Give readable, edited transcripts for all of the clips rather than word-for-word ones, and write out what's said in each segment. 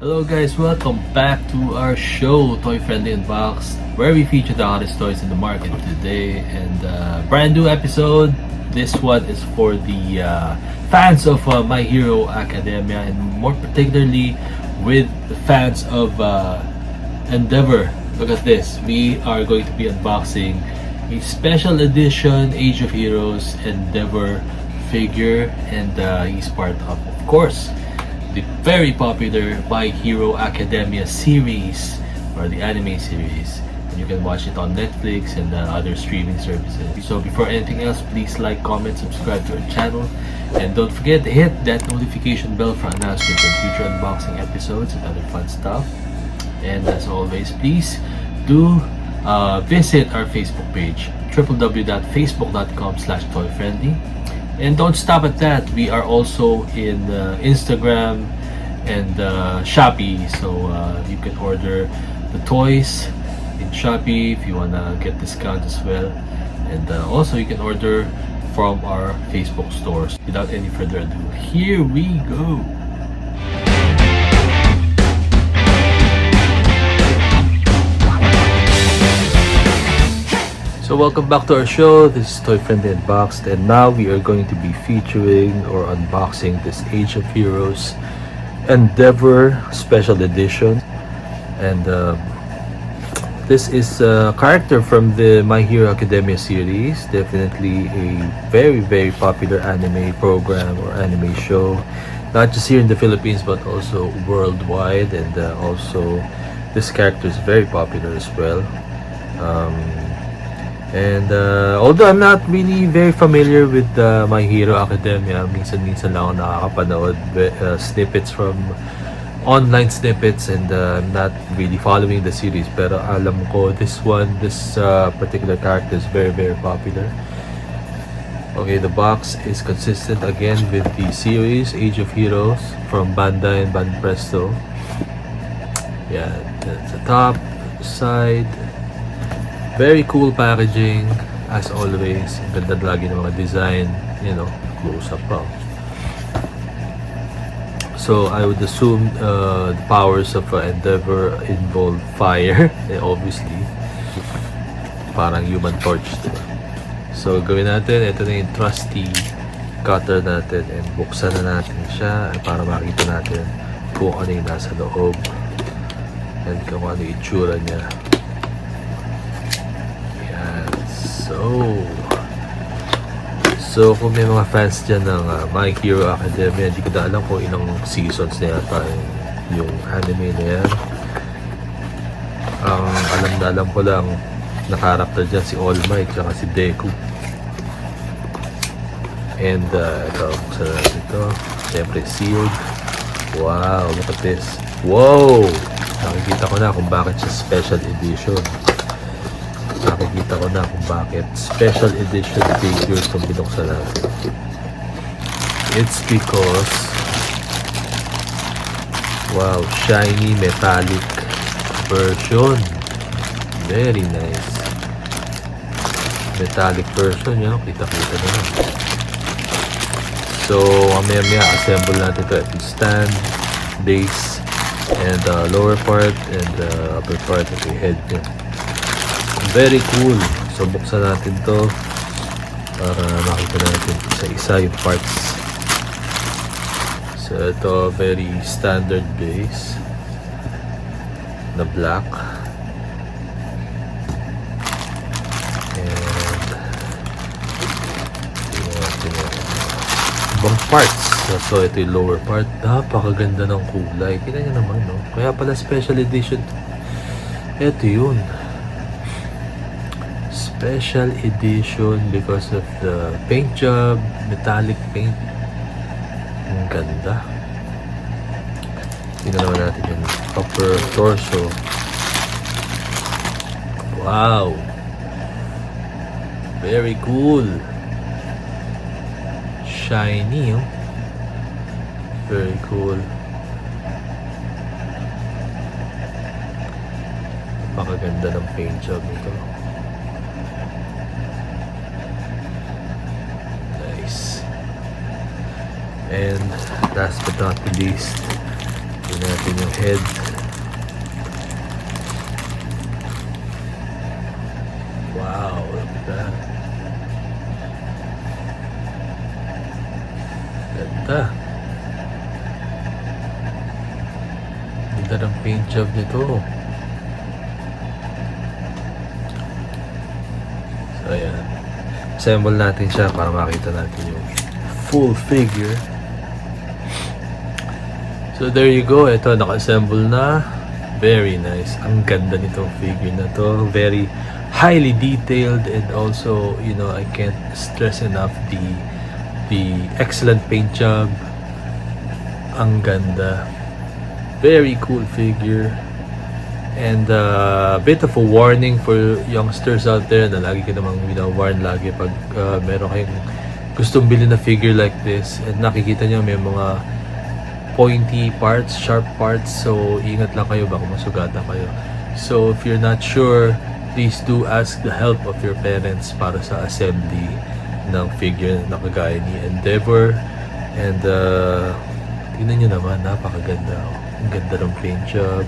Hello guys, welcome back to our show, Toy Friendly Unboxed, where we feature the hottest toys in the market today. And brand new episode. This one is for the fans of My Hero Academia, and more particularly with the fans of Endeavour. Look at this. We are going to be unboxing a special edition Age of Heroes Endeavour figure, and he's part of course, the very popular My Hero Academia series, or the anime series, and you can watch it on Netflix and other streaming services. So before anything else, please like, comment, subscribe to our channel, and don't forget to hit that notification bell for announcements on future unboxing episodes and other fun stuff. And as always, please do visit our Facebook page, www.facebook.com/toyfriendly. And don't stop at that. We are also in Instagram and Shopee, so you can order the toys in Shopee if you wanna get discount as well. And also you can order from our Facebook stores. Without any further ado, here we go. So welcome back to our show. This is Toy Friendly Unboxed, and now we are going to be featuring or unboxing this Age of Heroes Endeavour Special Edition. And this is a character from the My Hero Academia series. Definitely a very popular anime program or anime show, not just here in the Philippines but also worldwide. And also this character is very popular as well. Although I'm not really very familiar with My Hero Academia, minsan-minsan lang ako nakakapanood snippets from online snippets, and I'm not really following the series, pero alam ko this particular character is very popular. Okay, the box is consistent again with the series Age of Heroes from Bandai and Bandai Presto. Yeah, that's the top, side. Very cool packaging as always. Ang ganda lagi ng mga design, close up pa. So I would assume the powers of Endeavour involve fire, obviously. Parang Human Torch, diba? So gawin natin, ito na yung trusty cutter natin, and buksan na natin siya para makita natin kung ano yung nasa loob and kung ano yung itsura niya. So kung may mga fans dyan ng My Hero Academia, hindi ko na alam kung ilang seasons na yata yung anime na yan. Ang alam ko lang na character dyan si All Might at si Deku. And ito, buksan natin ito. Siyempre sealed. Wow, look at this. Wow! Nakikita ko na kung bakit siya special edition. Nakikita ko na kung bakit special edition figures kung binuksan natin. It's because wow, shiny metallic version. Very nice. Metallic version, yan. Kita-kita na lang. So, mamaya assemble natin ito. Ito stand, base, and lower part, and upper part of the head niya. Very cool. So buksan natin to para makita natin isa-isa yung parts. So ito, very standard base na black, and ibang parts. So ito yung lower part. Napakaganda ng kulay. Kita nyo naman, no? Kaya pala special edition. Ito yun, special edition because of the paint job, metallic paint. Ang ganda. Tingnan naman natin yung upper torso. Wow, very cool. Shiny, oh. Very cool. Napakaganda ng paint job nito. And last but not the least, natin yung head. Wow, look at that. Ganda. Ganda ng paint job nito. So ayan, assemble natin siya para makita natin yung full figure. So there you go, ito naka-assemble na. Very nice. Ang ganda nitong figure na to. Very highly detailed, and also, you know, I can't stress enough the excellent paint job. Ang ganda. Very cool figure. And a bit of a warning for youngsters out there na lagi ka namang warn lagi pag meron kayong gustong bilhin na figure like this, and nakikita nyo may mga pointy parts, sharp parts, so ingat lang kayo, baka masugatan kayo. So if you're not sure, please do ask the help of your parents para sa assembly ng figure na kagaya ni Endeavour. And tingnan nyo naman, napakaganda. Ang ganda ng paint job.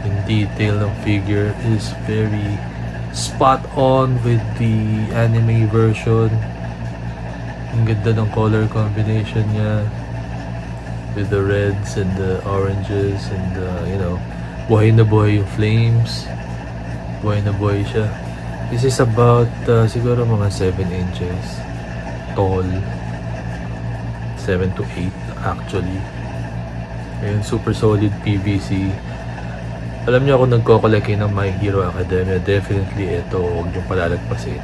In detail ng figure is very spot on with the anime version. Ang ganda ng color combination niya with the reds and the oranges, and you know, buhay na buhay yung flames. Buhay na buhay siya. This is about siguro mga 7 inches tall. 7 to 8 actually. Ayun, super solid PVC. Alam niyo, ako nagko-collect ng My Hero Academia, definitely ito, huwag niyong palalagpasin.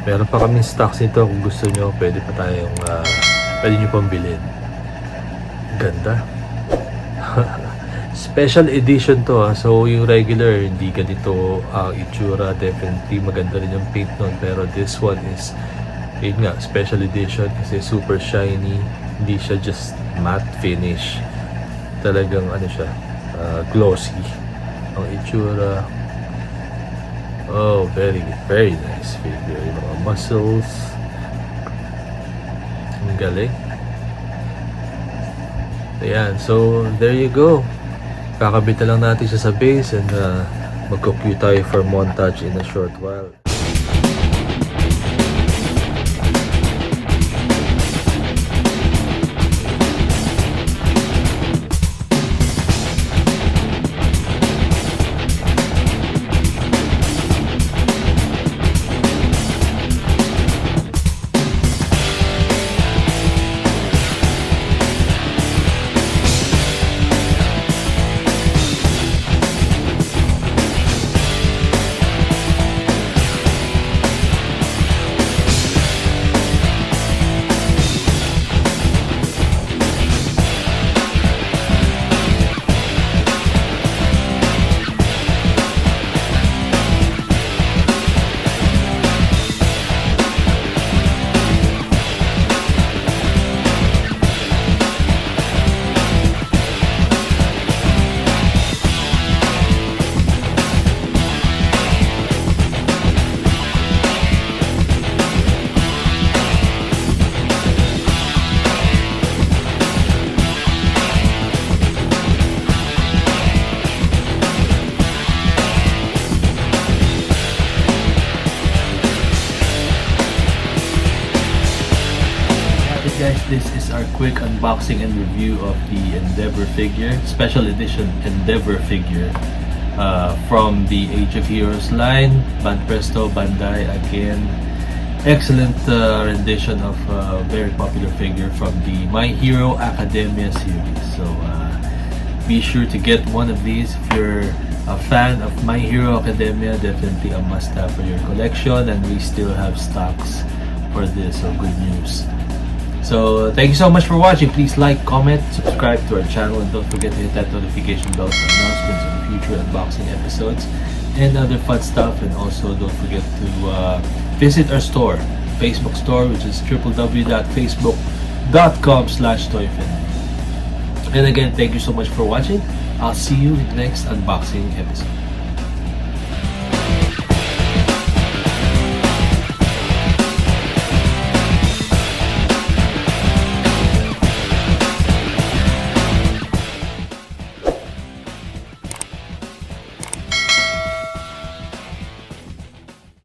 Meron pa kaming stocks nito, kung gusto niyo, pwede pa tayong pwede niyo pang bilhin. Ganda. Special edition to so yung regular hindi ganito ang itsura. Definitely maganda rin yung paint nun, pero this one is, yun nga, special edition kasi super shiny. Hindi siya just matte finish, talagang ano siya, glossy ang itsura. Oh, very very nice figure. Yung mga muscles, ang galing. Ayan, so there you go. Kakabit na lang natin siya sa base, and magko-cue tayo for montage in a short while. Guys, this is our quick unboxing and review of the Endeavour figure, special edition Endeavour figure from the Age of Heroes line. Banpresto Bandai again. Excellent rendition of a very popular figure from the My Hero Academia series. So be sure to get one of these if you're a fan of My Hero Academia. Definitely a must-have for your collection, and we still have stocks for this, so good news. So thank you so much for watching. Please like, comment, subscribe to our channel, and don't forget to hit that notification bell for announcements on future unboxing episodes and other fun stuff. And also don't forget to visit our store, Facebook store, which is www.facebook.com/toyfan. And again, thank you so much for watching. I'll see you in the next unboxing episode.